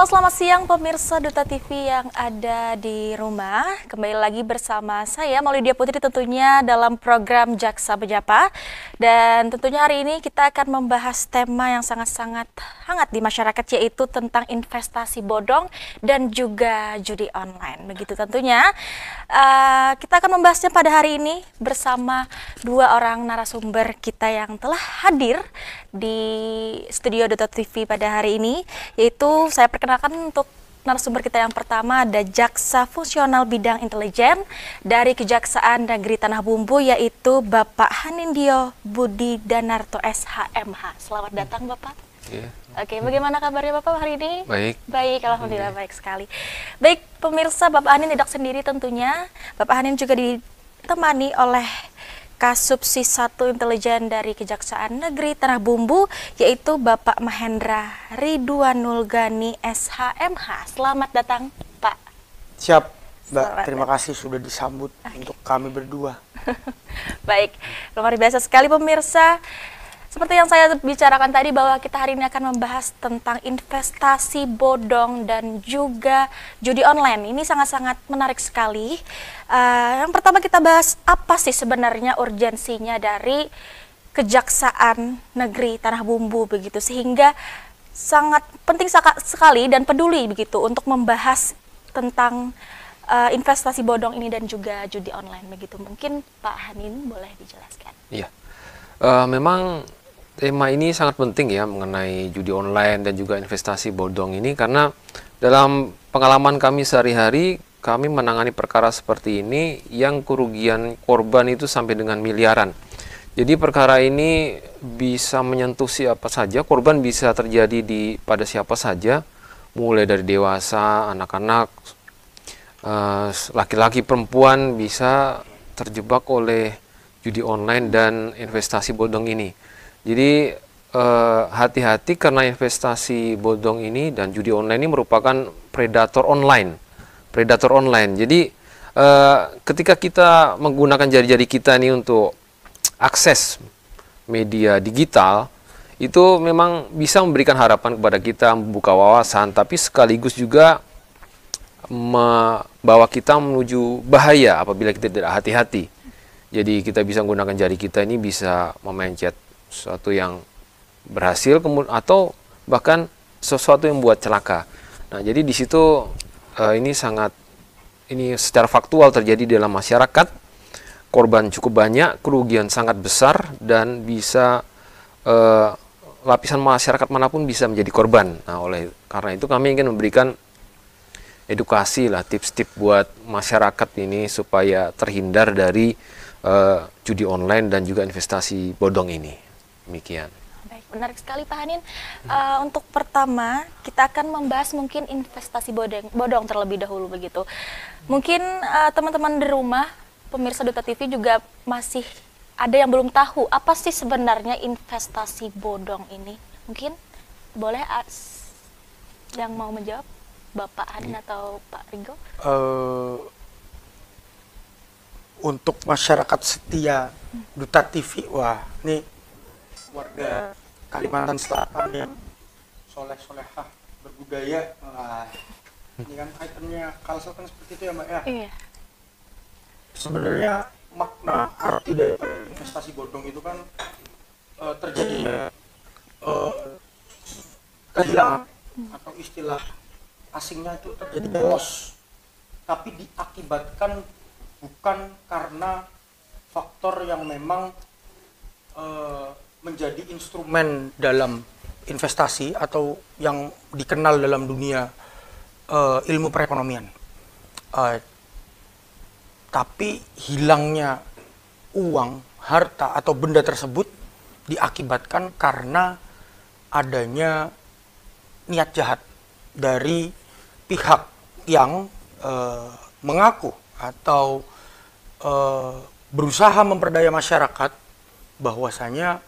Halo, selamat siang pemirsa Duta TV yang ada di rumah. Kembali lagi bersama saya Maulidia Putri tentunya dalam program Jaksa Menyapa. Dan tentunya hari ini kita akan membahas tema yang sangat-sangat hangat di masyarakat, yaitu tentang investasi bodong dan juga judi online. Begitu tentunya kita akan membahasnya pada hari ini bersama dua orang narasumber kita yang telah hadir di studio Duta TV pada hari ini, yaitu saya perkenalkan untuk narasumber kita yang pertama ada Jaksa Fungsional Bidang Intelijen dari Kejaksaan Negeri Tanah Bumbu, yaitu Bapak Hanindyo Budi Danarto SHMH. Selamat datang Bapak. Yeah. Oke, bagaimana kabarnya Bapak hari ini? Baik. Baik, alhamdulillah baik sekali. Baik, pemirsa, Bapak Hanin tidak sendiri tentunya. Bapak Hanin juga ditemani oleh Kasubsis 1 Intelijen dari Kejaksaan Negeri Tanah Bumbu, yaitu Bapak Mahendra Ridwanul Gani SHMH. Selamat datang, Pak. Siap, Mbak. Selamat Terima kasih sudah disambut untuk kami berdua. Baik, luar biasa sekali pemirsa. Seperti yang saya bicarakan tadi, bahwa kita hari ini akan membahas tentang investasi bodong dan juga judi online. Ini sangat-sangat menarik sekali. Yang pertama kita bahas apa sih sebenarnya urgensinya dari Kejaksaan Negeri Tanah Bumbu begitu, sehingga sangat penting sekali dan peduli begitu untuk membahas tentang investasi bodong ini dan juga judi online begitu. Mungkin Pak Hanin boleh dijelaskan. Iya, memang tema ini sangat penting ya mengenai judi online dan juga investasi bodong ini, karena dalam pengalaman kami sehari-hari kami menangani perkara seperti ini yang kerugian korban itu sampai dengan miliaran. Jadi perkara ini bisa menyentuh siapa saja, korban bisa terjadi pada siapa saja, mulai dari dewasa, anak-anak, laki-laki, perempuan bisa terjebak oleh judi online dan investasi bodong ini. Jadi hati-hati karena investasi bodong ini dan judi online ini merupakan predator online. Jadi ketika kita menggunakan jari-jari kita ini untuk akses media digital, itu memang bisa memberikan harapan kepada kita, membuka wawasan, tapi sekaligus juga membawa kita menuju bahaya apabila kita tidak hati-hati. Jadi kita bisa menggunakan jari kita ini bisa memencet sesuatu yang berhasil atau bahkan sesuatu yang membuat celaka. Nah, jadi di situ ini secara faktual terjadi dalam masyarakat. Korban cukup banyak, kerugian sangat besar, dan bisa lapisan masyarakat manapun bisa menjadi korban. Nah, karena itu kami ingin memberikan edukasi lah, tips-tips buat masyarakat ini supaya terhindar dari judi online dan juga investasi bodong ini. Demikian. Baik, menarik sekali Pak Hanin. Untuk pertama, kita akan membahas mungkin investasi bodong terlebih dahulu begitu. Mungkin teman-teman di rumah, pemirsa Duta TV juga masih ada yang belum tahu apa sih sebenarnya investasi bodong ini. Mungkin boleh yang mau menjawab, Bapak Hanin atau Pak Rigo? Untuk masyarakat setia Duta TV, wah ini warga Kalimantan Selatan yang soleh-solehah berbudaya. Wah, ini kan itemnya Kalsel kan seperti itu ya Mbak ya? Iya. Sebenarnya makna arti dari investasi bodong itu kan terjadi kehilangan atau istilah asingnya itu terjadi loss, tapi diakibatkan bukan karena faktor yang memang menjadi instrumen dalam investasi atau yang dikenal dalam dunia ilmu perekonomian. Tapi hilangnya uang, harta atau benda tersebut diakibatkan karena adanya niat jahat dari pihak yang mengaku atau berusaha memperdaya masyarakat bahwasanya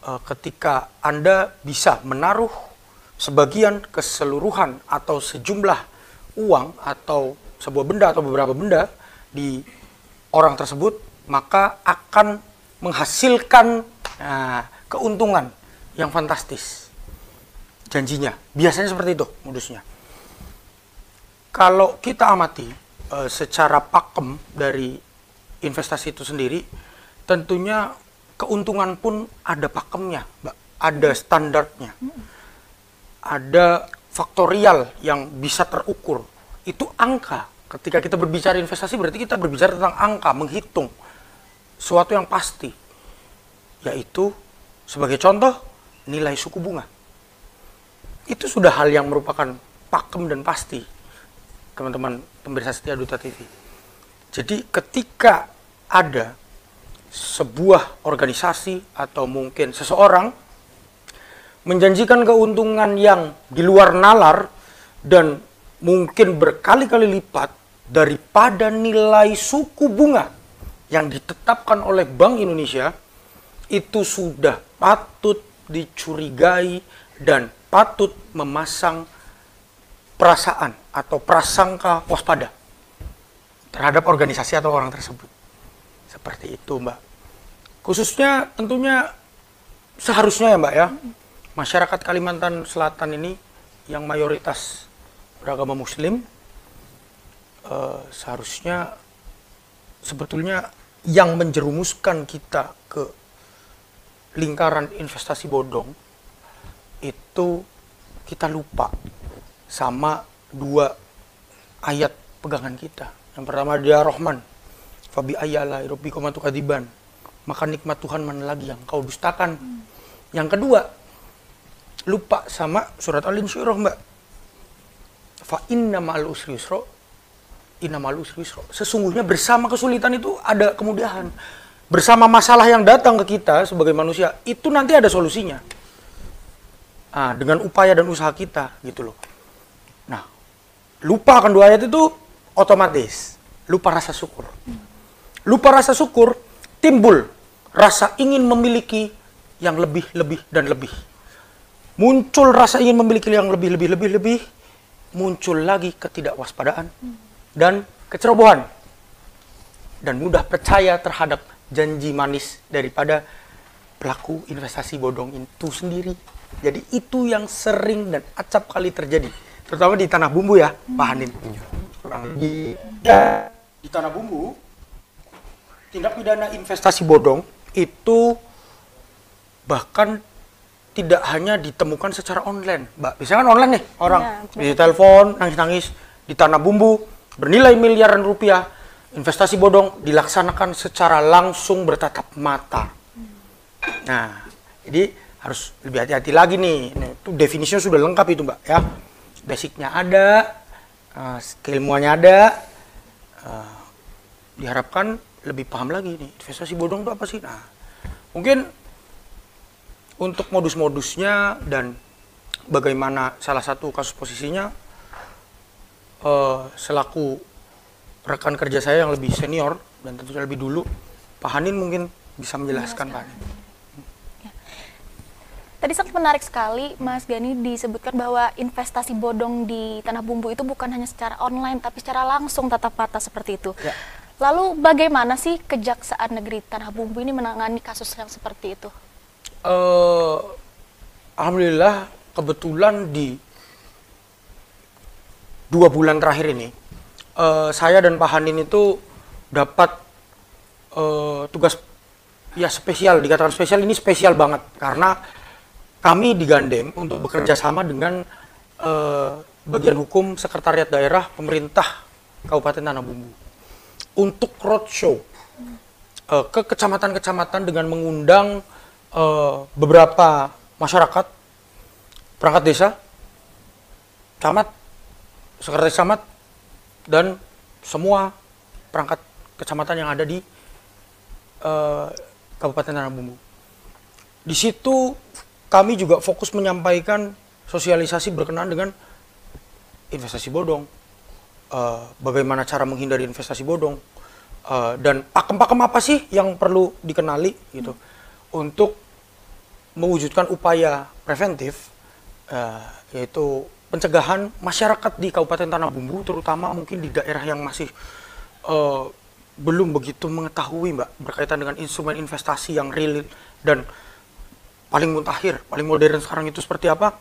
ketika Anda bisa menaruh sebagian, keseluruhan, atau sejumlah uang atau sebuah benda atau beberapa benda di orang tersebut, maka akan menghasilkan keuntungan yang fantastis. Janjinya biasanya seperti itu modusnya. Kalau kita amati secara pakem dari investasi itu sendiri, tentunya keuntungan pun ada pakemnya, Mbak. Ada standarnya. Ada faktorial yang bisa terukur. Itu angka. Ketika kita berbicara investasi berarti kita berbicara tentang angka, menghitung suatu yang pasti. Yaitu sebagai contoh nilai suku bunga. Itu sudah hal yang merupakan pakem dan pasti, teman-teman pemirsa setia Duta TV. Jadi ketika ada sebuah organisasi atau mungkin seseorang menjanjikan keuntungan yang di luar nalar dan mungkin berkali-kali lipat daripada nilai suku bunga yang ditetapkan oleh Bank Indonesia, itu sudah patut dicurigai dan patut memasang perasaan atau prasangka waspada terhadap organisasi atau orang tersebut. Seperti itu, Mbak. Khususnya tentunya seharusnya ya, Mbak ya, masyarakat Kalimantan Selatan ini yang mayoritas beragama Muslim, seharusnya sebetulnya yang menjerumuskan kita ke lingkaran investasi bodong itu kita lupa sama dua ayat pegangan kita. Yang pertama dia Rahman, fabi ayyala rabbikum tukadiban, maka nikmat Tuhan mana lagi yang kau dustakan. Yang kedua, lupa sama surat Al-Insyirah, Mbak. Fa inna ma'al usri yusra, inna ma'al usri yusra. Sesungguhnya bersama kesulitan itu ada kemudahan. Bersama masalah yang datang ke kita sebagai manusia, itu nanti ada solusinya. Nah, dengan upaya dan usaha kita, gitu loh. Nah, lupa akan dua ayat itu otomatis lupa rasa syukur. Lupa rasa syukur, timbul rasa ingin memiliki yang lebih dan lebih. Muncul rasa ingin memiliki yang lebih, muncul lagi ketidakwaspadaan dan kecerobohan. Dan mudah percaya terhadap janji manis daripada pelaku investasi bodong itu sendiri. Jadi itu yang sering dan acap kali terjadi, terutama di tanah bumbu ya, Pak Hanin. Di tanah bumbu, tindak pidana investasi bodong itu bahkan tidak hanya ditemukan secara online, Mbak. Biasanya kan online nih, orang di telepon nangis-nangis. Di tanah bumbu bernilai miliaran rupiah, investasi bodong dilaksanakan secara langsung bertatap mata. Nah, jadi harus lebih hati-hati lagi nih. Itu definisinya sudah lengkap itu, Mbak ya. Basicnya ada, keilmuannya ada. Diharapkan lebih paham lagi nih, investasi bodong itu apa sih? Nah, mungkin untuk modus-modusnya dan bagaimana salah satu kasus posisinya, selaku rekan kerja saya yang lebih senior dan tentunya lebih dulu, Pak Hanin mungkin bisa menjelaskan, Pak Hanin. Tadi sangat menarik sekali, Mas Gani, disebutkan bahwa investasi bodong di tanah bumbu itu bukan hanya secara online, tapi secara langsung tatap mata seperti itu. Ya. Lalu bagaimana sih Kejaksaan Negeri Tanah Bumbu ini menangani kasus yang seperti itu? Alhamdulillah, kebetulan di 2 bulan terakhir ini, saya dan Pak Hanin itu dapat tugas ya spesial, dikatakan spesial, ini spesial banget karena kami digandeng untuk bekerja sama dengan bagian hukum Sekretariat Daerah Pemerintah Kabupaten Tanah Bumbu untuk roadshow ke kecamatan-kecamatan dengan mengundang beberapa masyarakat, perangkat desa, camat, sekretaris camat, dan semua perangkat kecamatan yang ada di Kabupaten Tanah Bumbu. Di situ kami juga fokus menyampaikan sosialisasi berkenaan dengan investasi bodong, bagaimana cara menghindari investasi bodong, dan pakem-pakem apa sih yang perlu dikenali gitu, untuk mewujudkan upaya preventif, yaitu pencegahan masyarakat di Kabupaten Tanah Bumbu, terutama mungkin di daerah yang masih belum begitu mengetahui, Mbak, berkaitan dengan instrumen investasi yang real dan paling mutakhir, paling modern sekarang itu seperti apa,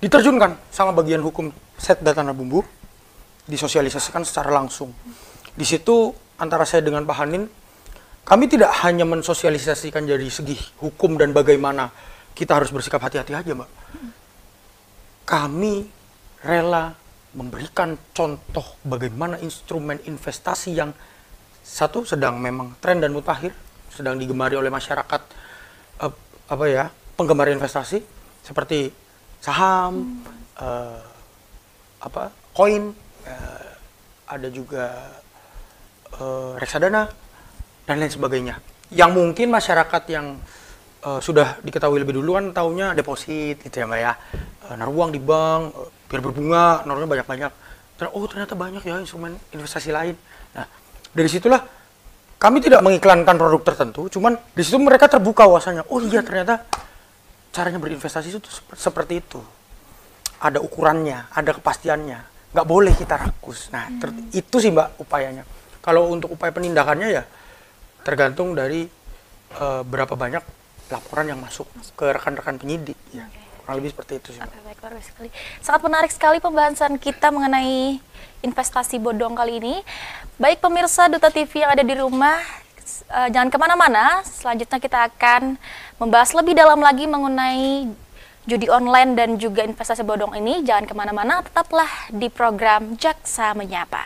diterjunkan sama bagian hukum Setda Tanah Bumbu disosialisasikan secara langsung. Di situ antara saya dengan Pak Hanin, kami tidak hanya mensosialisasikan dari segi hukum dan bagaimana kita harus bersikap hati-hati aja, Mbak. Kami rela memberikan contoh bagaimana instrumen investasi yang satu sedang memang tren dan mutakhir, sedang digemari oleh masyarakat, penggemar investasi seperti saham, koin, ada juga reksadana dan lain sebagainya. Yang mungkin masyarakat yang sudah diketahui lebih dulu kan taunya deposit gitu ya Mbak ya, naruh uang di bank biar berbunga, naruhnya banyak-banyak. Oh ternyata banyak ya instrumen investasi lain. Nah dari situlah kami tidak mengiklankan produk tertentu, cuman di situ mereka terbuka wawasannya. Oh iya ternyata caranya berinvestasi itu seperti itu. Ada ukurannya, ada kepastiannya. Nggak boleh kita rakus. Nah itu sih Mbak upayanya. Kalau untuk upaya penindakannya ya tergantung dari berapa banyak laporan yang masuk ke rekan-rekan penyidik. Ya. Kurang lebih seperti itu sih Mbak. Baik, luar biasa sekali. Sangat menarik sekali pembahasan kita mengenai investasi bodong kali ini. Baik pemirsa Duta TV yang ada di rumah, jangan kemana-mana. Selanjutnya kita akan membahas lebih dalam lagi mengenai judi online dan juga investasi bodong ini. Jangan kemana-mana, tetaplah di program Jaksa Menyapa.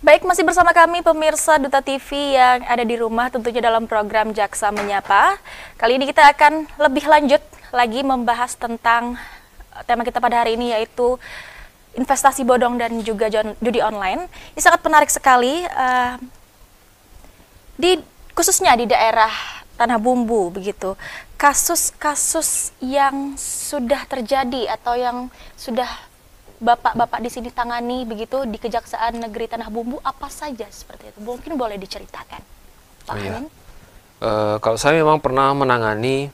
Baik, masih bersama kami pemirsa Duta TV yang ada di rumah tentunya dalam program Jaksa Menyapa. Kali ini kita akan lebih lanjut lagi membahas tentang tema kita pada hari ini yaitu investasi bodong dan juga judi online. Ini sangat menarik sekali, khususnya di daerah Tanah Bumbu begitu. Kasus-kasus yang sudah terjadi atau yang sudah Bapak-bapak di sini tangani begitu di Kejaksaan Negeri Tanah Bumbu apa saja seperti itu? Mungkin boleh diceritakan, Pak Hanin. Kalau saya memang pernah menangani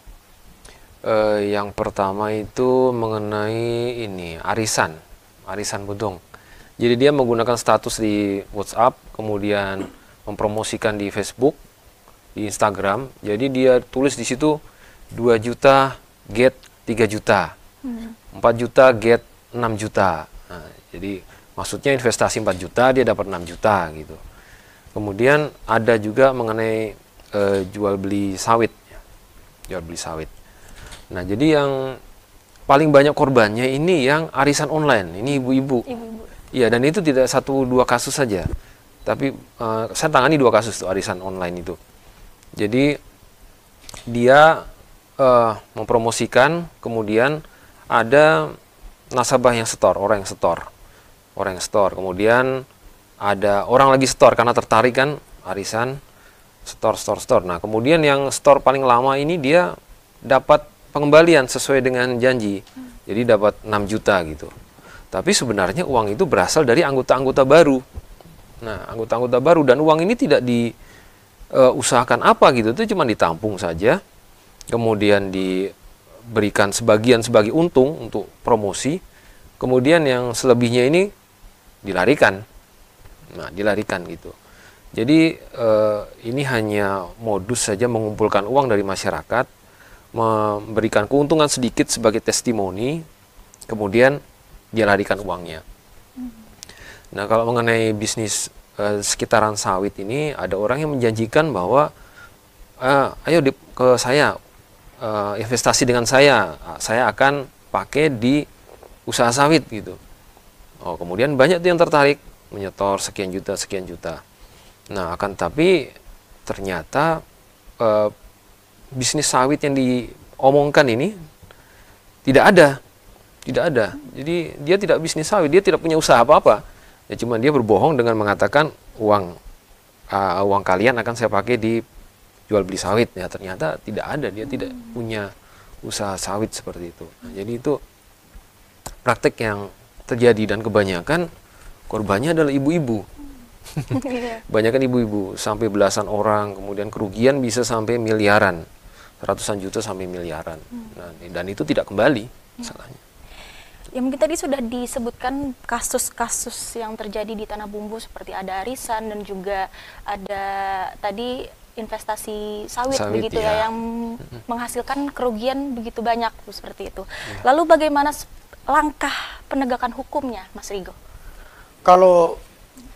yang pertama itu mengenai arisan bodong. Jadi dia menggunakan status di WhatsApp, kemudian mempromosikan di Facebook, di Instagram. Jadi dia tulis di situ 2 juta get 3 juta, 4 juta get 6 juta. Nah, jadi maksudnya investasi 4 juta dia dapat 6 juta gitu. Kemudian ada juga mengenai jual beli sawit. Jual beli sawit. Nah, jadi yang paling banyak korbannya ini yang arisan online. Ini ibu-ibu. Iya, dan itu tidak 1-2 kasus saja. Tapi saya tangani 2 kasus tuh arisan online itu. Jadi dia mempromosikan, kemudian ada nasabah yang setor, orang yang setor, kemudian ada orang lagi setor karena tertarik kan arisan, setor. Nah kemudian yang setor paling lama ini dia dapat pengembalian sesuai dengan janji, jadi dapat 6 juta gitu. Tapi sebenarnya uang itu berasal dari anggota-anggota baru. Nah anggota-anggota baru dan uang ini tidak diusahakan apa gitu, itu cuma ditampung saja, kemudian berikan sebagian sebagai untung untuk promosi, kemudian yang selebihnya ini dilarikan. Nah, dilarikan gitu. Jadi ini hanya modus saja mengumpulkan uang dari masyarakat, memberikan keuntungan sedikit sebagai testimoni, kemudian dia larikan uangnya. Nah, kalau mengenai bisnis sekitaran sawit ini, ada orang yang menjanjikan bahwa ayo ke saya, investasi dengan saya akan pakai di usaha sawit gitu. Oh, kemudian banyak tuh yang tertarik menyetor sekian juta. Nah, akan tapi ternyata bisnis sawit yang diomongkan ini tidak ada. Jadi dia tidak bisnis sawit, dia tidak punya usaha apa-apa. Ya cuma dia berbohong dengan mengatakan uang kalian akan saya pakai di jual beli sawit. Ya ternyata tidak ada, dia tidak punya usaha sawit seperti itu. Nah, jadi itu praktek yang terjadi dan kebanyakan korbannya adalah ibu-ibu. Banyakan ibu-ibu, sampai belasan orang, kemudian kerugian bisa sampai miliaran, ratusan juta sampai miliaran. Nah, dan itu tidak kembali masalahnya. Ya mungkin tadi sudah disebutkan kasus-kasus yang terjadi di Tanah Bumbu seperti ada arisan dan juga ada tadi investasi sawit begitu ya yang menghasilkan kerugian begitu banyak seperti itu. Lalu bagaimana langkah penegakan hukumnya, Mas Rigo? Kalau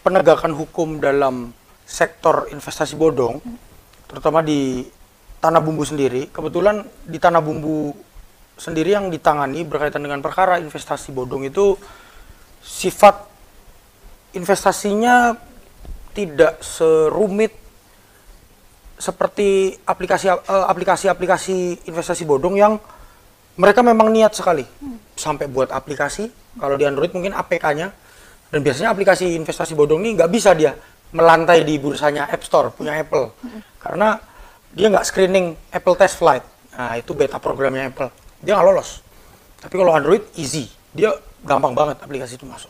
penegakan hukum dalam sektor investasi bodong, terutama di Tanah Bumbu sendiri, kebetulan di Tanah Bumbu sendiri yang ditangani berkaitan dengan perkara investasi bodong itu sifat investasinya tidak serumit seperti aplikasi investasi bodong yang mereka memang niat sekali sampai buat aplikasi. Kalau di Android mungkin APK-nya, dan biasanya aplikasi investasi bodong ini nggak bisa dia melantai di bursanya App Store punya Apple karena dia nggak screening Apple Test Flight. Nah, itu beta programnya Apple. Dia nggak lolos. Tapi kalau Android easy, dia gampang banget aplikasi itu masuk.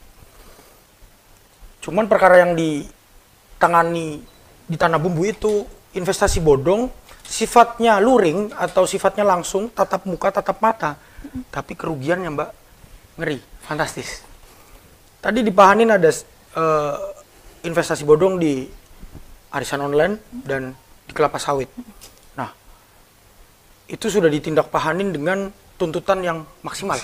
Cuman perkara yang ditangani di Tanah Bumbu itu investasi bodong, sifatnya luring atau sifatnya langsung, tatap muka, tatap mata. Tapi kerugiannya Mbak, ngeri, fantastis. Tadi dipahanin ada investasi bodong di arisan online dan di kelapa sawit. Nah, itu sudah ditindak pahanin dengan tuntutan yang maksimal.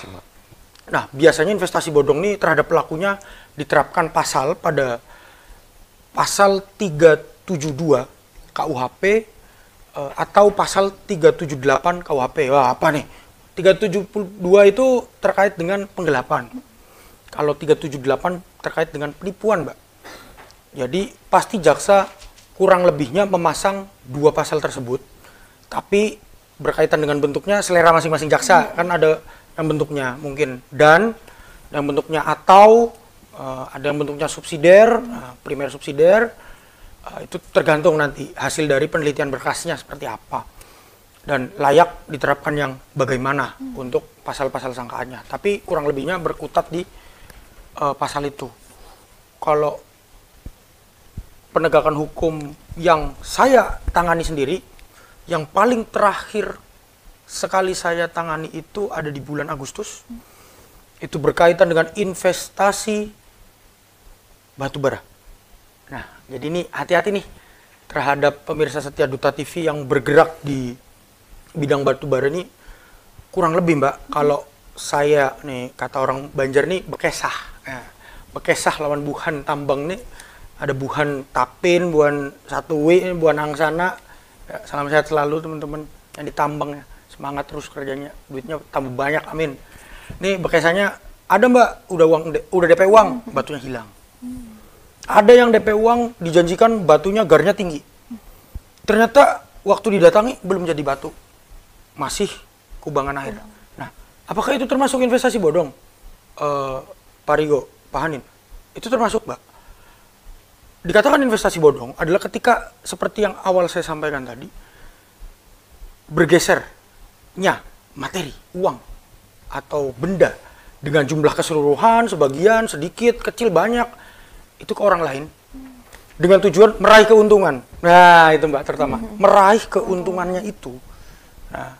Nah, biasanya investasi bodong ini terhadap pelakunya diterapkan pada pasal 372 KUHP atau pasal 378 KUHP. Wah, apa nih? 372 itu terkait dengan penggelapan. Kalau 378 terkait dengan penipuan, Mbak. Jadi, pasti jaksa kurang lebihnya memasang dua pasal tersebut, tapi berkaitan dengan bentuknya selera masing-masing jaksa. Kan ada yang bentuknya mungkin dan yang bentuknya atau ada yang bentuknya subsidiar, primer subsidiar. Itu tergantung nanti hasil dari penelitian berkasnya seperti apa dan layak diterapkan yang bagaimana untuk pasal-pasal sangkaannya. Tapi kurang lebihnya berkutat di pasal itu. Kalau penegakan hukum yang saya tangani sendiri, yang paling terakhir sekali saya tangani itu ada di bulan Agustus. Itu berkaitan dengan investasi batubara. Nah, jadi ini hati-hati nih terhadap pemirsa setia Duta TV yang bergerak di bidang batubara ini. Kurang lebih Mbak, kalau saya nih kata orang Banjar nih bekesah. Nah, bekesah lawan buhan tambang nih. Ada buhan Tapin, buhan Satuwi, buhan Angsana. Ya, salam sehat selalu teman-teman yang ditambang ya. Semangat terus kerjanya, duitnya tambah banyak, amin. Nih bekesanya ada Mbak, udah DP uang, batunya hilang. Ada yang DP uang dijanjikan batunya garnya tinggi. Ternyata waktu didatangi belum jadi batu, masih kubangan air. Nah, apakah itu termasuk investasi bodong? Pak Rigo, Pak Hanin, itu termasuk Mbak. Dikatakan investasi bodong adalah ketika seperti yang awal saya sampaikan tadi, bergesernya materi, uang, atau benda dengan jumlah keseluruhan, sebagian, sedikit, kecil, banyak, itu ke orang lain dengan tujuan meraih keuntungan. Nah, itu Mbak terutama, meraih keuntungannya itu. Nah,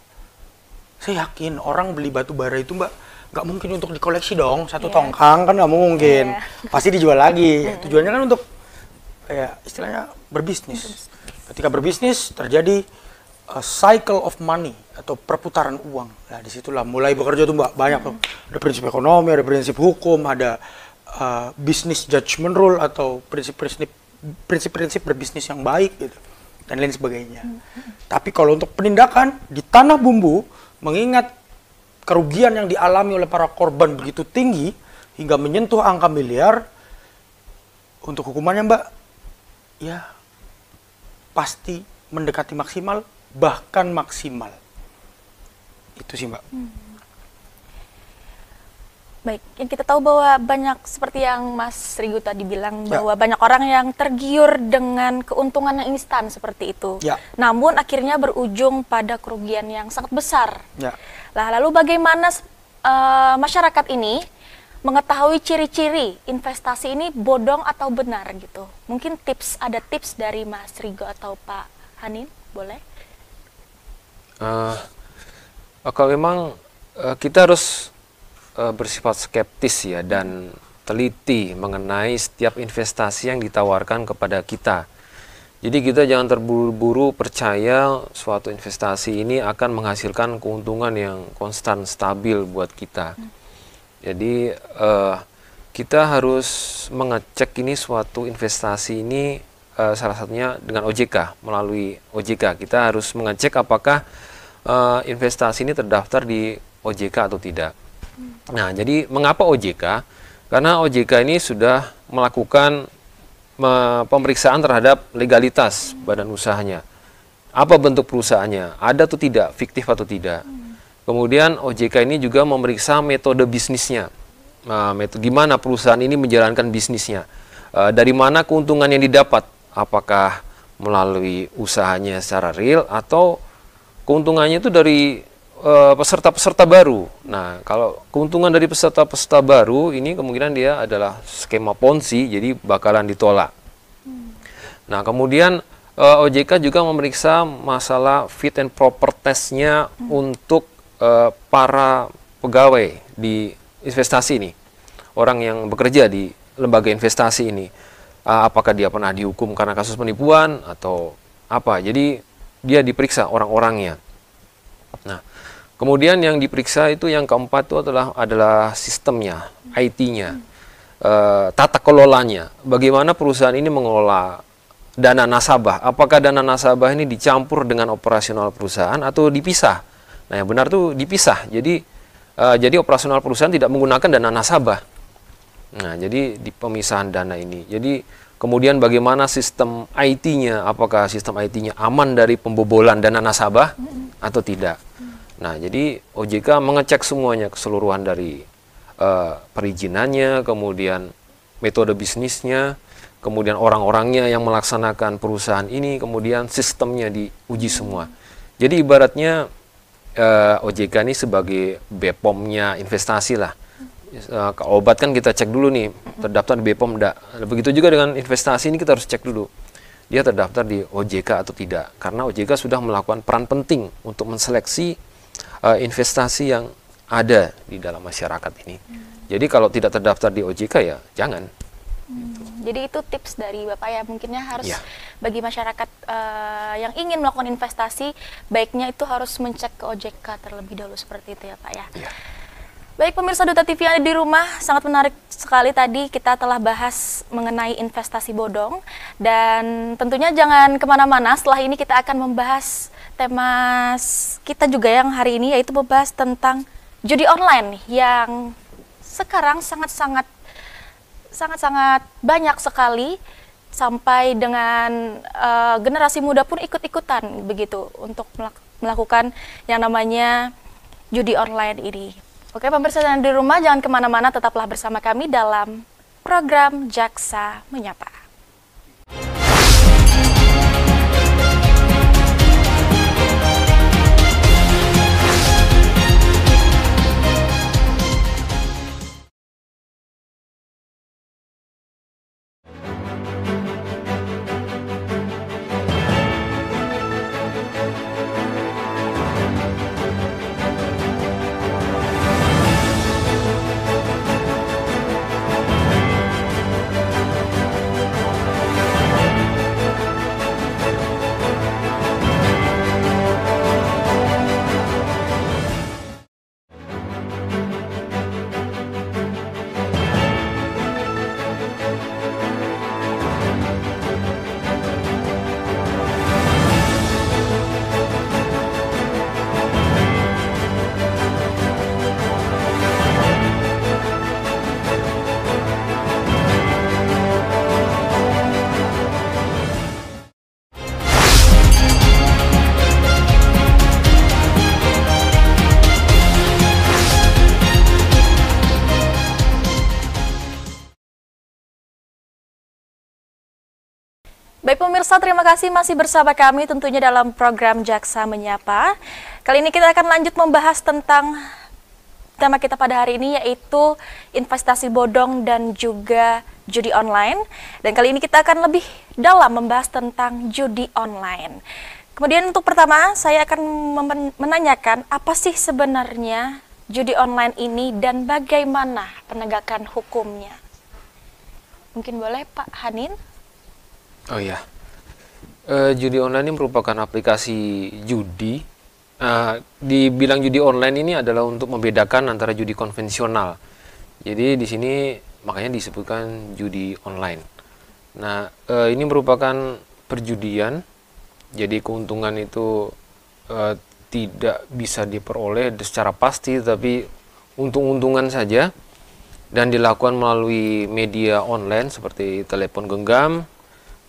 saya yakin orang beli batu bara itu Mbak, nggak mungkin untuk dikoleksi dong, satu tongkang kan nggak mungkin. Pasti dijual lagi. Tujuannya kan untuk kayak istilahnya berbisnis. Ketika berbisnis terjadi cycle of money atau perputaran uang. Nah, disitulah mulai bekerja tuh Mbak, banyak tuh. Ada prinsip ekonomi, ada prinsip hukum, ada business judgment rule atau prinsip-prinsip berbisnis yang baik gitu dan lain sebagainya. Tapi kalau untuk penindakan di tanah bumbu, mengingat kerugian yang dialami oleh para korban begitu tinggi hingga menyentuh angka miliar, untuk hukumannya Mbak, ya pasti mendekati maksimal, bahkan maksimal. Itu sih Mbak. Baik, yang kita tahu bahwa banyak seperti yang Mas Rigu tadi bilang bahwa banyak orang yang tergiur dengan keuntungan yang instan seperti itu. Namun akhirnya berujung pada kerugian yang sangat besar. Lah, lalu bagaimana masyarakat ini mengetahui ciri-ciri investasi ini bodong atau benar gitu? Mungkin ada tips dari Mas Rigo atau Pak Hanin, boleh? Kalau memang kita harus bersifat skeptis ya dan teliti mengenai setiap investasi yang ditawarkan kepada kita. Jadi kita jangan terburu-buru percaya suatu investasi ini akan menghasilkan keuntungan yang konstan, stabil buat kita. Jadi kita harus mengecek ini suatu investasi ini salah satunya dengan OJK. Melalui OJK kita harus mengecek apakah investasi ini terdaftar di OJK atau tidak. Nah, jadi mengapa OJK? Karena OJK ini sudah melakukan pemeriksaan terhadap legalitas badan usahanya. Apa bentuk perusahaannya? Ada atau tidak? Fiktif atau tidak? Kemudian OJK ini juga memeriksa metode bisnisnya. Gimana perusahaan ini menjalankan bisnisnya? Dari mana keuntungan yang didapat? Apakah melalui usahanya secara real atau keuntungannya itu dari peserta-peserta baru. Nah, kalau keuntungan dari peserta-peserta baru ini kemungkinan dia adalah skema Ponzi, jadi bakalan ditolak. Nah, kemudian OJK juga memeriksa masalah fit and proper testnya untuk para pegawai di investasi ini, orang yang bekerja di lembaga investasi ini. Apakah dia pernah dihukum karena kasus penipuan atau apa? Jadi dia diperiksa orang-orangnya. Nah, kemudian yang diperiksa itu yang keempat itu adalah sistemnya, IT-nya, tata kelolanya. Bagaimana perusahaan ini mengelola dana nasabah? Apakah dana nasabah ini dicampur dengan operasional perusahaan atau dipisah? Nah, yang benar tuh dipisah. Jadi operasional perusahaan tidak menggunakan dana nasabah. Nah, jadi di pemisahan dana ini. Jadi kemudian bagaimana sistem IT-nya? Apakah sistem IT-nya aman dari pembobolan dana nasabah atau tidak? Nah, jadi OJK mengecek semuanya, keseluruhan dari perizinannya, kemudian metode bisnisnya, kemudian orang-orangnya yang melaksanakan perusahaan ini, kemudian sistemnya diuji semua. Jadi ibaratnya OJK ini sebagai BPOM-nya investasi lah. Obat kan kita cek dulu nih, terdaftar di BPOM enggak. Begitu juga dengan investasi ini kita harus cek dulu. Dia terdaftar di OJK atau tidak. Karena OJK sudah melakukan peran penting untuk menseleksi investasi yang ada di dalam masyarakat ini. Jadi kalau tidak terdaftar di OJK ya jangan. Jadi itu tips dari Bapak ya, mungkinnya harus bagi masyarakat yang ingin melakukan investasi, baiknya itu harus mencek ke OJK terlebih dahulu seperti itu ya Pak ya. Baik pemirsa Duta TV yang ada di rumah, sangat menarik sekali tadi kita telah bahas mengenai investasi bodong. Dan tentunya jangan kemana-mana, setelah ini kita akan membahas tema kita juga yang hari ini, yaitu membahas tentang judi online yang sekarang sangat-sangat banyak sekali, sampai dengan generasi muda pun ikut-ikutan begitu untuk melakukan yang namanya judi online ini. Oke pemirsa yang di rumah, jangan kemana-mana, tetaplah bersama kami dalam program Jaksa Menyapa. Baik pemirsa, terima kasih masih bersama kami tentunya dalam program Jaksa Menyapa. Kali ini kita akan lanjut membahas tentang tema kita pada hari ini, yaitu investasi bodong dan juga judi online. Dan kali ini kita akan lebih dalam membahas tentang judi online. Kemudian untuk pertama, saya akan menanyakan apa sih sebenarnya judi online ini dan bagaimana penegakan hukumnya. Mungkin boleh Pak Hanin? Oh iya, judi online ini merupakan aplikasi judi. Dibilang judi online ini adalah untuk membedakan antara judi konvensional. Jadi di sini makanya disebutkan judi online. Nah, ini merupakan perjudian. Jadi keuntungan itu tidak bisa diperoleh secara pasti, tapi untung-untungan saja. Dan dilakukan melalui media online seperti telepon genggam,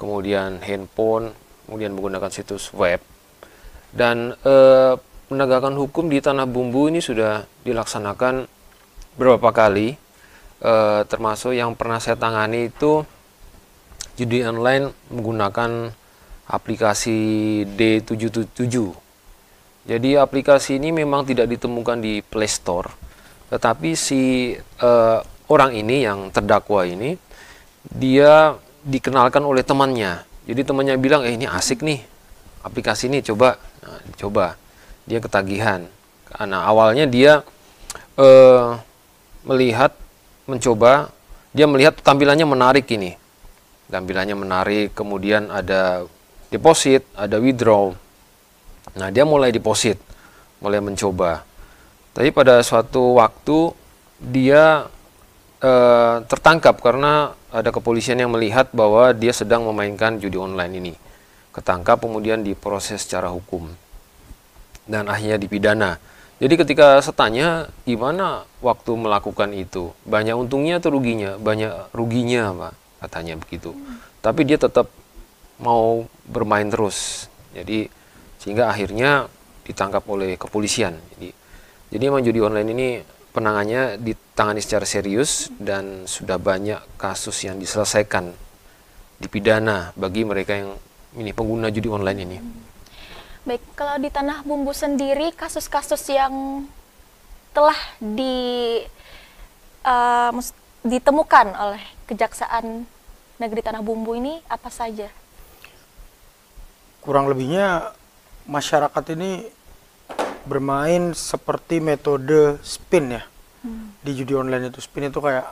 kemudian handphone, kemudian menggunakan situs web. Dan penegakan hukum di Tanah Bumbu ini sudah dilaksanakan beberapa kali, termasuk yang pernah saya tangani itu judi online menggunakan aplikasi D777. Jadi aplikasi ini memang tidak ditemukan di Play Store, tetapi si orang ini yang terdakwa ini, dia dikenalkan oleh temannya. Jadi temannya bilang, ini asik nih aplikasi ini, coba. Nah, coba. Dia ketagihan. Karena awalnya dia mencoba, dia melihat tampilannya menarik ini. Tampilannya menarik, kemudian ada deposit, ada withdraw. Nah, dia mulai deposit, mulai mencoba. Tapi pada suatu waktu dia tertangkap karena ada kepolisian yang melihat bahwa dia sedang memainkan judi online ini. Ketangkap, kemudian diproses secara hukum. Dan akhirnya dipidana. Jadi ketika saya tanya, gimana waktu melakukan itu? Banyak untungnya atau ruginya? Banyak ruginya, Pak, katanya begitu. Tapi dia tetap mau bermain terus. Jadi sehingga akhirnya ditangkap oleh kepolisian. Jadi memang judi online ini penangannya ditangani secara serius dan sudah banyak kasus yang diselesaikan, dipidana bagi mereka yang ini pengguna judi online ini. Baik, kalau di Tanah Bumbu sendiri kasus-kasus yang telah ditemukan oleh Kejaksaan Negeri Tanah Bumbu ini apa saja? Kurang lebihnya masyarakat ini bermain seperti metode spin ya. Di judi online itu spin itu kayak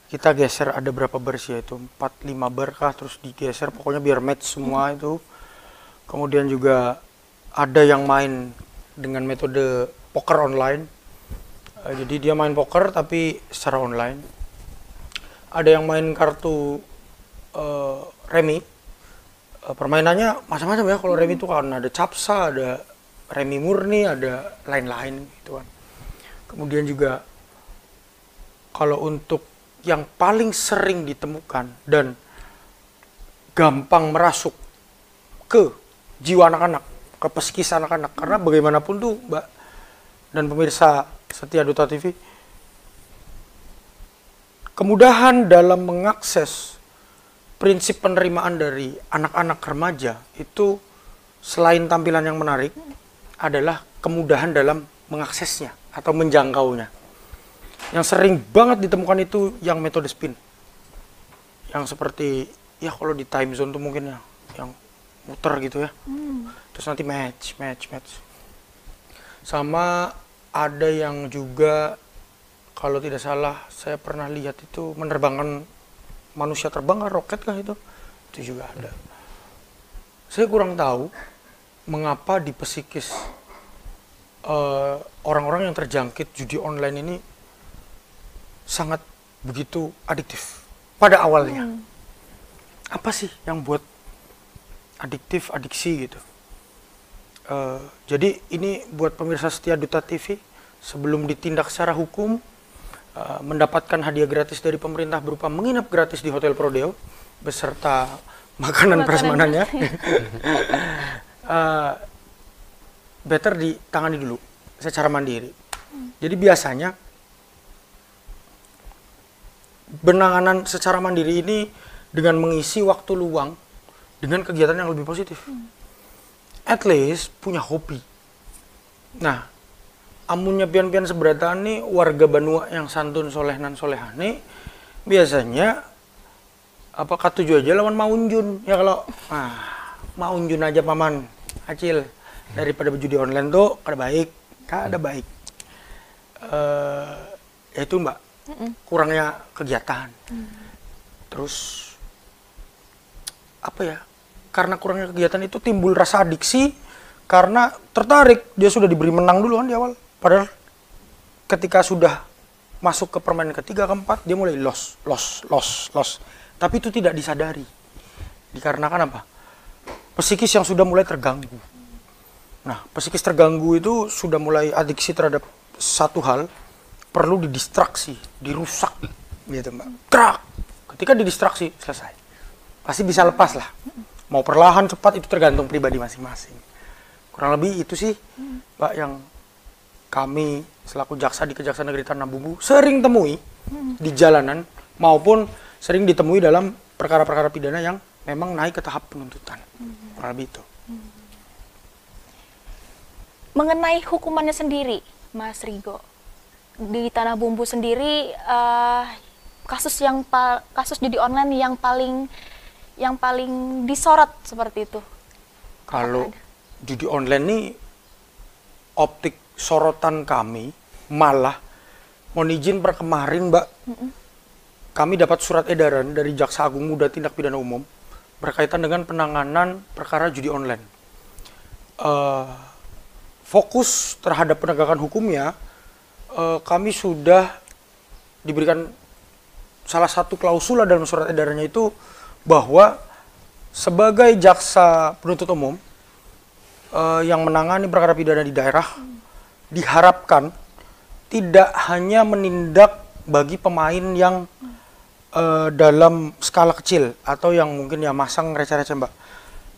kita geser ada berapa bar sih, itu 4-5 bar kah, terus digeser pokoknya biar match semua itu. Kemudian juga ada yang main dengan metode poker online. Jadi dia main poker tapi secara online. Ada yang main kartu remi. Permainannya macam-macam ya. Kalau remi itu kan ada capsa, ada remi murni, ada lain-lain gitu kan. Kemudian juga kalau untuk yang paling sering ditemukan dan gampang merasuk ke jiwa anak-anak, ke psikis anak-anak, karena bagaimanapun tuh Mbak dan pemirsa setia Duta TV, kemudahan dalam mengakses prinsip penerimaan dari anak-anak remaja itu selain tampilan yang menarik adalah kemudahan dalam mengaksesnya atau menjangkaunya. Yang sering banget ditemukan itu yang metode spin. Yang seperti ya kalau di time zone tuh mungkin ya yang muter gitu ya. Terus nanti match. Sama ada yang juga kalau tidak salah saya pernah lihat itu menerbangkan manusia terbang kan, roket kah itu juga ada. Saya kurang tahu mengapa di psikis orang-orang yang terjangkit judi online ini sangat begitu adiktif pada awalnya. Apa sih yang buat adiksi gitu? Jadi ini buat pemirsa setia Duta TV, sebelum ditindak secara hukum, mendapatkan hadiah gratis dari pemerintah berupa menginap gratis di Hotel Prodeo beserta makanan prasmanannya. Better ditangani dulu secara mandiri. Jadi biasanya penanganan secara mandiri ini dengan mengisi waktu luang dengan kegiatan yang lebih positif. At least punya hobi. Nah, amunnya pian-pian seberataan nih warga Banua yang santun solehnan solehane biasanya apa katuju aja lawan maunjun ya kalau maunjun aja paman acil daripada berjudi online tuh kada baik ya itu mbak kurangnya kegiatan terus apa ya karena kurangnya kegiatan itu timbul rasa adiksi karena tertarik dia sudah diberi menang dulu kan di awal padahal ketika sudah masuk ke permainan ketiga keempat dia mulai loss tapi itu tidak disadari dikarenakan apa psikis yang sudah mulai terganggu. Nah psikis terganggu itu sudah mulai adiksi terhadap satu hal perlu didistraksi dirusak gitu mbak krak ketika didistraksi selesai pasti bisa lepas lah mau perlahan cepat itu tergantung pribadi masing-masing kurang lebih itu sih mbak yang kami selaku jaksa di Kejaksaan Negeri Tanah Bumbu sering temui di jalanan maupun sering ditemui dalam perkara-perkara pidana yang memang naik ke tahap penuntutan. Kurang lebih itu. Mengenai hukumannya sendiri, Mas Rigo, di Tanah Bumbu sendiri kasus judi online yang paling disorot seperti itu. Kalau judi online nih optik sorotan kami malah mohon izin per kemarin mbak kami dapat surat edaran dari Jaksa Agung Muda Tindak Pidana Umum berkaitan dengan penanganan perkara judi online fokus terhadap penegakan hukumnya kami sudah diberikan salah satu klausula dalam surat edarannya itu bahwa sebagai jaksa penuntut umum yang menangani perkara pidana di daerah diharapkan tidak hanya menindak bagi pemain yang dalam skala kecil atau yang mungkin ya masang receh-receh mbak.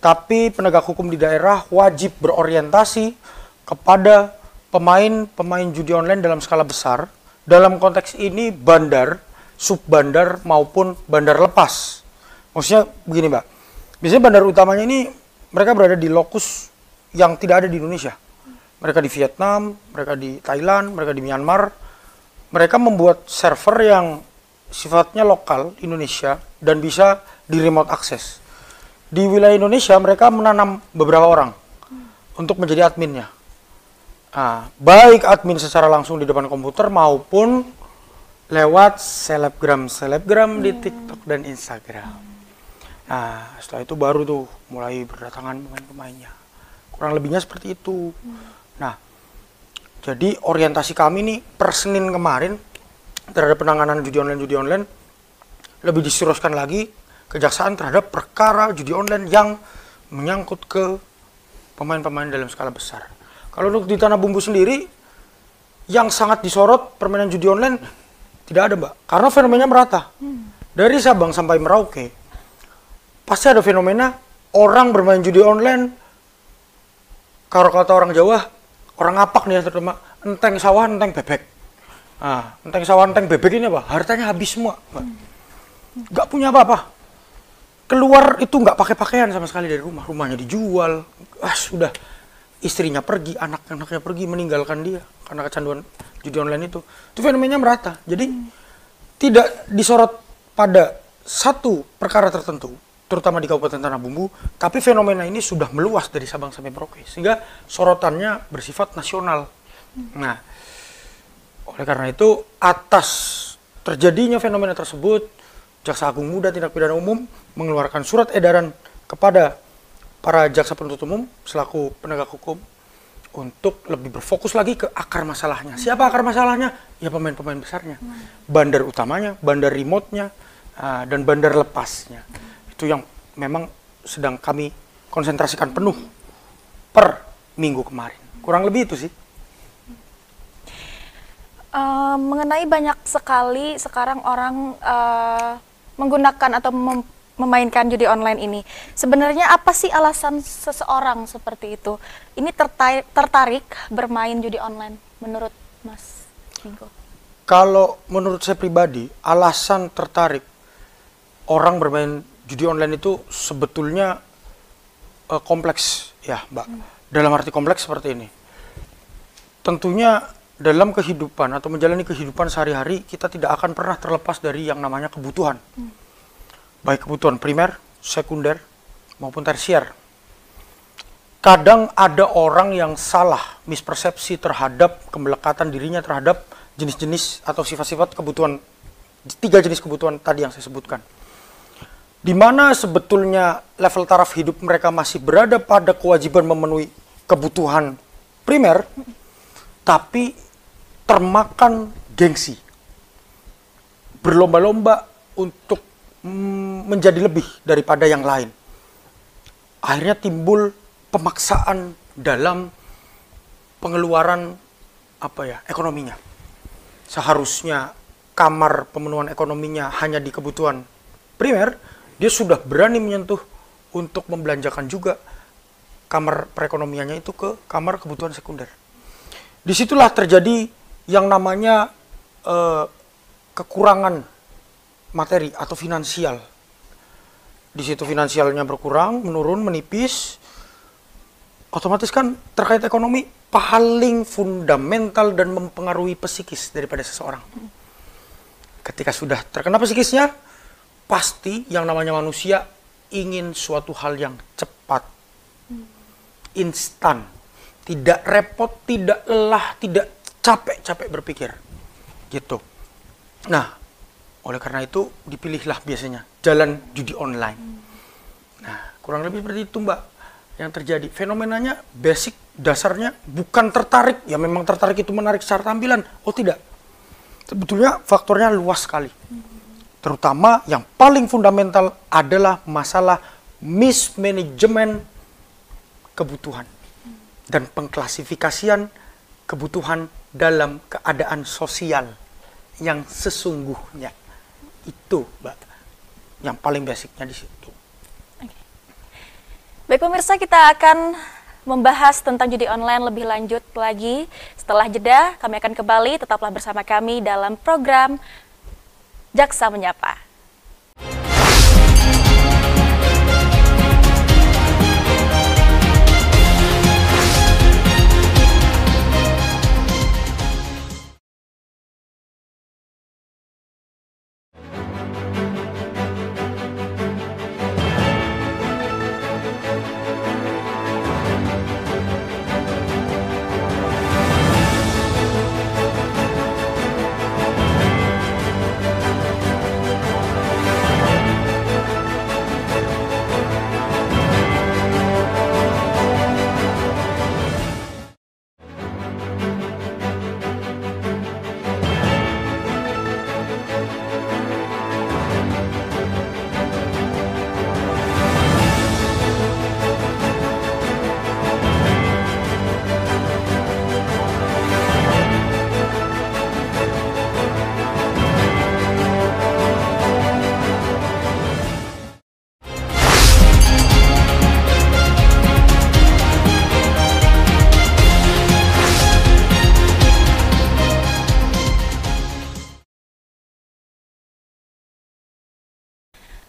Tapi penegak hukum di daerah wajib berorientasi kepada pemain judi online dalam skala besar. Dalam konteks ini bandar, subbandar maupun bandar lepas. Maksudnya begini mbak, biasanya bandar utamanya ini mereka berada di lokus yang tidak ada di Indonesia. Mereka di Vietnam, mereka di Thailand, mereka di Myanmar. Mereka membuat server yang sifatnya lokal Indonesia dan bisa di remote access. Di wilayah Indonesia mereka menanam beberapa orang untuk menjadi adminnya. Nah, baik admin secara langsung di depan komputer maupun lewat selebgram di TikTok dan Instagram. Nah, setelah itu baru tuh mulai berdatangan pemain-pemainnya. Kurang lebihnya seperti itu. Nah, jadi orientasi kami nih per Senin kemarin terhadap penanganan judi online lebih diseriuskan lagi kejaksaan terhadap perkara judi online yang menyangkut ke pemain-pemain dalam skala besar. Kalau untuk di Tanah Bumbu sendiri yang sangat disorot permainan judi online tidak ada mbak, karena fenomenanya merata. Dari Sabang sampai Merauke pasti ada fenomena orang bermain judi online. Kalau kata orang Jawa, orang Apak nih terutama, enteng sawah, enteng bebek. Nah, enteng sawah, enteng bebek ini apa? Hartanya habis semua, Mbak. Nggak punya apa-apa. Keluar itu nggak pakai pakaian sama sekali dari rumah. Rumahnya dijual. Sudah. Istrinya pergi, anak-anaknya pergi, meninggalkan dia. Karena kecanduan judi online itu. Itu fenomenanya merata. Jadi, tidak disorot pada satu perkara tertentu. Terutama di Kabupaten Tanah Bumbu, tapi fenomena ini sudah meluas dari Sabang sampai Merauke, sehingga sorotannya bersifat nasional. Nah, oleh karena itu, atas terjadinya fenomena tersebut, Jaksa Agung Muda Tindak Pidana Umum mengeluarkan surat edaran kepada para jaksa penuntut umum selaku penegak hukum untuk lebih berfokus lagi ke akar masalahnya. Siapa akar masalahnya? Ya pemain-pemain besarnya, bandar utamanya, bandar remote-nya, dan bandar lepasnya. Itu yang memang sedang kami konsentrasikan penuh per minggu kemarin. Kurang lebih itu sih. Mengenai banyak sekali sekarang orang menggunakan atau memainkan judi online ini. Sebenarnya apa sih alasan seseorang seperti itu? Ini tertarik bermain judi online menurut Mas Rigo? Kalau menurut saya pribadi, alasan tertarik orang bermain judi online itu sebetulnya kompleks ya, Mbak. Dalam arti kompleks seperti ini. Tentunya dalam kehidupan atau menjalani kehidupan sehari-hari kita tidak akan pernah terlepas dari yang namanya kebutuhan. Baik kebutuhan primer, sekunder, maupun tersier. Kadang ada orang yang salah mispersepsi terhadap kemelekatan dirinya terhadap jenis-jenis atau sifat-sifat kebutuhan, 3 jenis kebutuhan tadi yang saya sebutkan. Di mana sebetulnya level taraf hidup mereka masih berada pada kewajiban memenuhi kebutuhan primer, tapi termakan gengsi. Berlomba-lomba untuk menjadi lebih daripada yang lain. Akhirnya timbul pemaksaan dalam pengeluaran ekonominya. Seharusnya kamar pemenuhan ekonominya hanya di kebutuhan primer, dia sudah berani menyentuh untuk membelanjakan juga kamar perekonomiannya itu ke kamar kebutuhan sekunder. Disitulah terjadi yang namanya kekurangan materi atau finansial. Di situ finansialnya berkurang, menurun, menipis. Otomatis kan terkait ekonomi paling fundamental dan mempengaruhi psikis daripada seseorang. Ketika sudah terkena psikisnya, pasti yang namanya manusia ingin suatu hal yang cepat, instan, tidak repot, tidak lelah, tidak capek-capek berpikir, gitu. Nah, oleh karena itu dipilihlah biasanya jalan judi online. Nah, kurang lebih seperti itu, Mbak, yang terjadi. Fenomenanya basic, dasarnya bukan tertarik, ya memang tertarik itu menarik secara tampilan. Oh tidak, sebetulnya faktornya luas sekali. Terutama yang paling fundamental adalah masalah mismanagement kebutuhan dan pengklasifikasian kebutuhan dalam keadaan sosial yang sesungguhnya. Itu, Mbak, yang paling basicnya di situ. Baik pemirsa, kita akan membahas tentang judi online lebih lanjut lagi. Setelah jeda, kami akan kembali. Tetaplah bersama kami dalam program Jaksa Menyapa.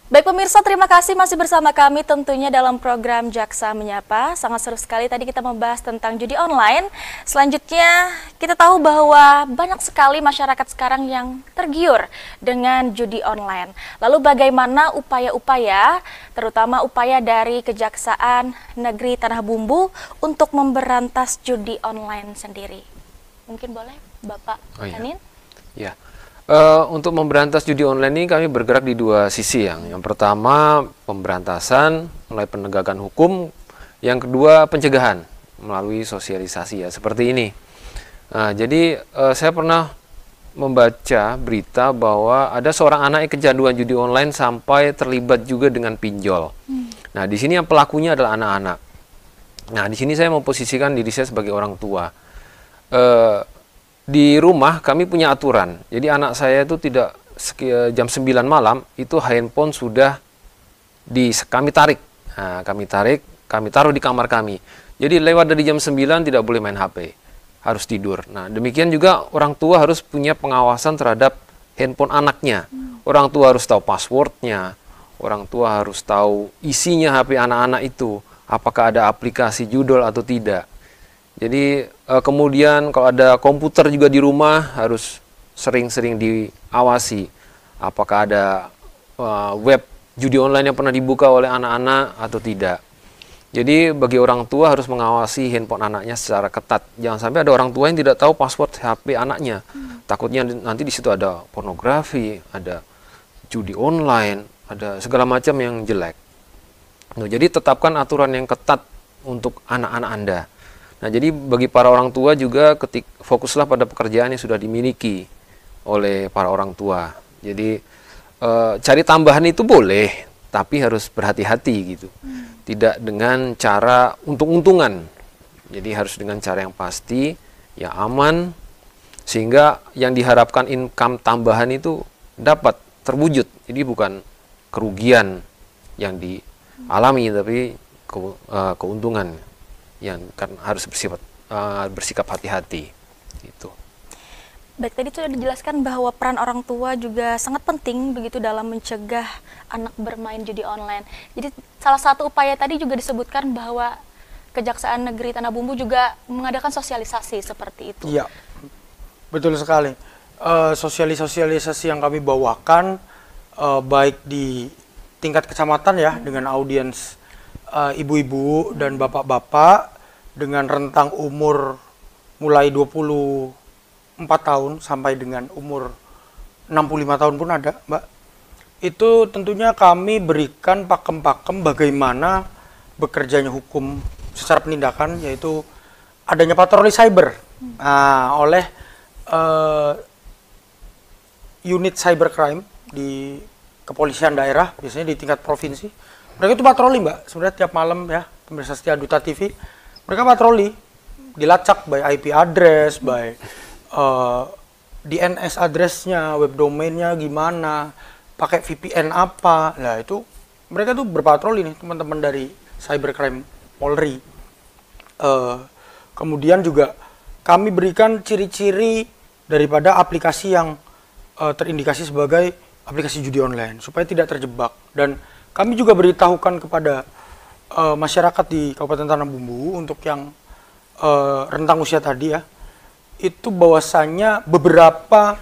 Baik pemirsa, terima kasih masih bersama kami tentunya dalam program Jaksa Menyapa. Sangat seru sekali tadi kita membahas tentang judi online. Selanjutnya kita tahu bahwa banyak sekali masyarakat sekarang yang tergiur dengan judi online. Lalu bagaimana upaya-upaya, terutama upaya dari Kejaksaan Negeri Tanah Bumbu untuk memberantas judi online sendiri? Mungkin boleh Bapak Hanin? Ya. Untuk memberantas judi online ini kami bergerak di 2 sisi. Yang pertama pemberantasan melalui penegakan hukum, yang kedua pencegahan melalui sosialisasi ya seperti ini. Nah, jadi saya pernah membaca berita bahwa ada seorang anak yang kecanduan judi online sampai terlibat juga dengan pinjol. Nah, di sini yang pelakunya adalah anak-anak. Nah, di sini saya memposisikan diri saya sebagai orang tua. Di rumah kami punya aturan, jadi anak saya itu tidak jam 9 malam itu handphone sudah kami tarik. Nah, kami taruh di kamar kami. Jadi lewat dari jam 9 tidak boleh main HP, harus tidur. Nah, demikian juga orang tua harus punya pengawasan terhadap handphone anaknya. Orang tua harus tahu passwordnya, orang tua harus tahu isinya HP anak-anak itu. apakah ada aplikasi judul atau tidak. Jadi kemudian kalau ada komputer juga di rumah harus sering-sering diawasi. Apakah ada web judi online yang pernah dibuka oleh anak-anak atau tidak. Jadi bagi orang tua harus mengawasi handphone anaknya secara ketat. Jangan sampai ada orang tua yang tidak tahu password HP anaknya. Takutnya nanti di situ ada pornografi, ada judi online, ada segala macam yang jelek. Nah, jadi tetapkan aturan yang ketat untuk anak-anak Anda. Nah, jadi bagi para orang tua juga fokuslah pada pekerjaan yang sudah dimiliki oleh para orang tua. Jadi cari tambahan itu boleh, tapi harus berhati-hati gitu. Tidak dengan cara untung-untungan. Jadi harus dengan cara yang pasti, yang aman, sehingga yang diharapkan income tambahan itu dapat terwujud. Jadi bukan kerugian yang dialami, tapi keuntungan yang kan harus bersikap hati-hati gitu. Baik, tadi sudah dijelaskan bahwa peran orang tua juga sangat penting begitu dalam mencegah anak bermain judi online. Jadi salah satu upaya tadi juga disebutkan bahwa Kejaksaan Negeri Tanah Bumbu juga mengadakan sosialisasi seperti itu. Iya, betul sekali. Sosialisasi yang kami bawakan baik di tingkat kecamatan ya, dengan audiens ibu-ibu dan bapak-bapak dengan rentang umur mulai 24 tahun sampai dengan umur 65 tahun pun ada, Mbak. Itu tentunya kami berikan pakem-pakem bagaimana bekerjanya hukum secara penindakan, yaitu adanya patroli cyber oleh unit cybercrime di kepolisian daerah, biasanya di tingkat provinsi. Mereka itu patroli, Mbak, sebenarnya tiap malam ya, pemirsa setia Duta TV. Mereka patroli, dilacak by IP address, by DNS address-nya, web domain-nya gimana, pakai VPN apa. Nah, itu mereka tuh berpatroli nih, teman-teman dari cybercrime Polri. Kemudian juga kami berikan ciri-ciri daripada aplikasi yang terindikasi sebagai aplikasi judi online supaya tidak terjebak. Dan kami juga beritahukan kepada masyarakat di Kabupaten Tanah Bumbu untuk yang rentang usia tadi ya, itu bahwasannya beberapa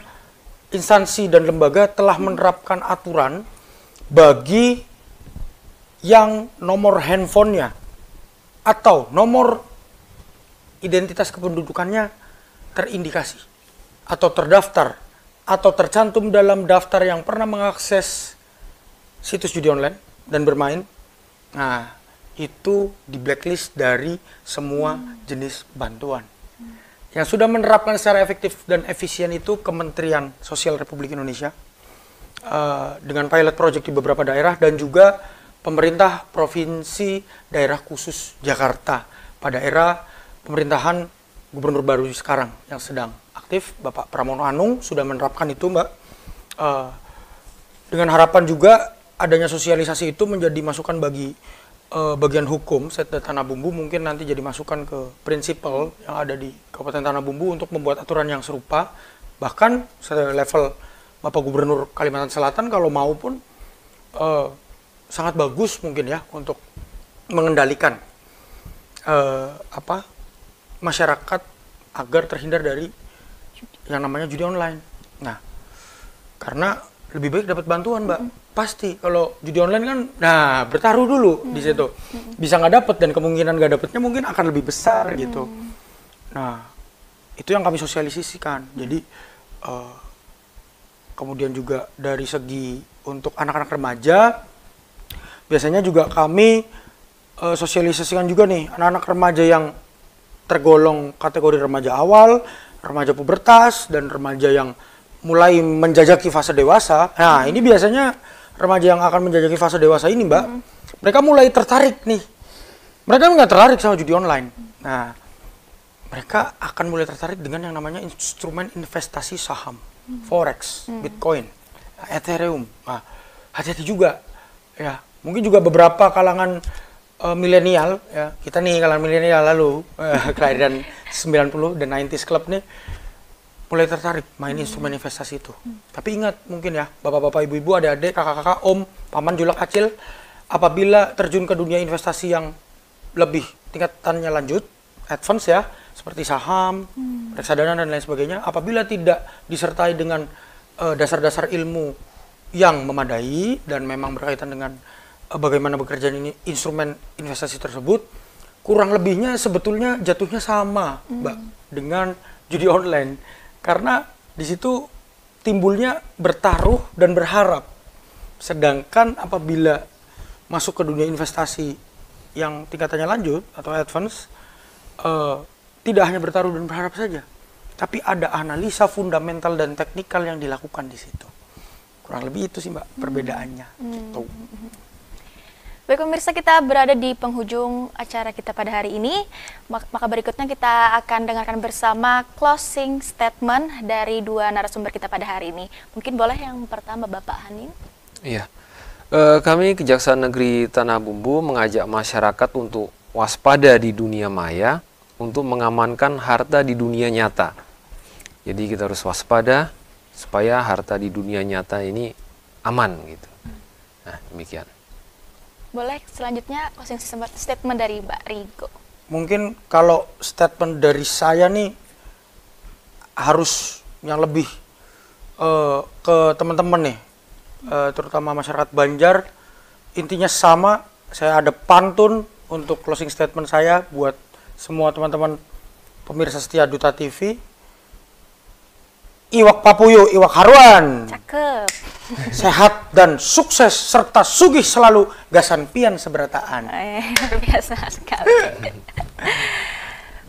instansi dan lembaga telah menerapkan aturan bagi yang nomor handphonenya atau nomor identitas kependudukannya terindikasi atau terdaftar atau tercantum dalam daftar yang pernah mengakses situs judi online dan bermain. Nah, itu di blacklist dari semua jenis bantuan. Yang sudah menerapkan secara efektif dan efisien itu Kementerian Sosial Republik Indonesia dengan pilot project di beberapa daerah, dan juga pemerintah Provinsi Daerah Khusus Jakarta pada era pemerintahan Gubernur baru sekarang yang sedang aktif, Bapak Pramono Anung, sudah menerapkan itu, Mbak. Dengan harapan juga adanya sosialisasi itu menjadi masukan bagi bagian hukum Setda Tanah Bumbu, mungkin nanti jadi masukan ke prinsipal yang ada di Kabupaten Tanah Bumbu untuk membuat aturan yang serupa. Bahkan level Bapak Gubernur Kalimantan Selatan kalau mau pun sangat bagus mungkin ya untuk mengendalikan masyarakat agar terhindar dari yang namanya judi online. Nah, karena lebih baik dapat bantuan, Mbak. Pasti kalau judi online kan, nah bertaruh dulu di situ. Bisa nggak dapat, dan kemungkinan nggak dapatnya mungkin akan lebih besar gitu. Nah, itu yang kami sosialisasikan. Jadi kemudian juga dari segi untuk anak-anak remaja, biasanya juga kami sosialisasikan juga nih anak-anak remaja yang tergolong kategori remaja awal, remaja pubertas, dan remaja yang mulai menjajaki fase dewasa. Nah, ini biasanya remaja yang akan menjajaki fase dewasa ini, Mbak, mereka mulai tertarik nih. Mereka nggak tertarik sama judi online. Nah, mereka akan mulai tertarik dengan yang namanya instrumen investasi saham, forex, bitcoin, ethereum. Nah, hati-hati juga. Ya, mungkin juga beberapa kalangan milenial, ya, kita nih kalangan milenial lalu kelahiran 90 dan 90s club nih, mulai tertarik main instrumen investasi itu. Tapi ingat mungkin ya, bapak-bapak, ibu-ibu, adik-adik, kakak-kakak, om, paman, julak, acil, apabila terjun ke dunia investasi yang lebih tingkatannya lanjut, advance ya, seperti saham, reksadana dan lain sebagainya, apabila tidak disertai dengan dasar-dasar ilmu yang memadai dan memang berkaitan dengan bagaimana bekerja ini instrumen investasi tersebut, kurang lebihnya sebetulnya jatuhnya sama, Mbak, dengan judi online. Karena di situ timbulnya bertaruh dan berharap. Sedangkan apabila masuk ke dunia investasi yang tingkatannya lanjut atau advance, tidak hanya bertaruh dan berharap saja, tapi ada analisa fundamental dan teknikal yang dilakukan di situ. Kurang lebih itu sih, Mbak, perbedaannya. Gitu. Baik pemirsa, kita berada di penghujung acara kita pada hari ini. Maka berikutnya kita akan dengarkan bersama closing statement dari dua narasumber kita pada hari ini. Mungkin boleh yang pertama Bapak Hanin? Iya. Kami Kejaksaan Negeri Tanah Bumbu mengajak masyarakat untuk waspada di dunia maya untuk mengamankan harta di dunia nyata. Jadi kita harus waspada supaya harta di dunia nyata ini aman gitu. Nah, demikian. Boleh selanjutnya closing statement dari Mbak Rigo. Mungkin kalau statement dari saya nih harus yang lebih ke teman-teman nih, terutama masyarakat Banjar, intinya sama. Saya ada pantun untuk closing statement saya buat semua teman-teman pemirsa setia Duta TV. Iwak papuyu, iwak haruan. Cakep. Sehat dan sukses serta sugih selalu gasan pian seberataan. Luar biasa sekali.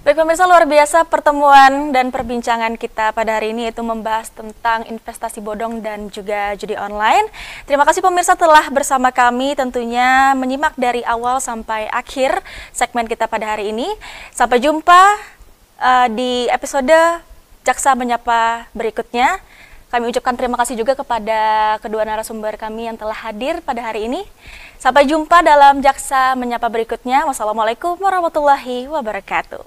Baik pemirsa, luar biasa pertemuan dan perbincangan kita pada hari ini, itu membahas tentang investasi bodong dan juga judi online. Terima kasih pemirsa telah bersama kami, tentunya menyimak dari awal sampai akhir segmen kita pada hari ini. Sampai jumpa di episode Jaksa Menyapa berikutnya. Kami ucapkan terima kasih juga kepada kedua narasumber kami yang telah hadir pada hari ini. Sampai jumpa dalam Jaksa Menyapa berikutnya. Wassalamualaikum warahmatullahi wabarakatuh.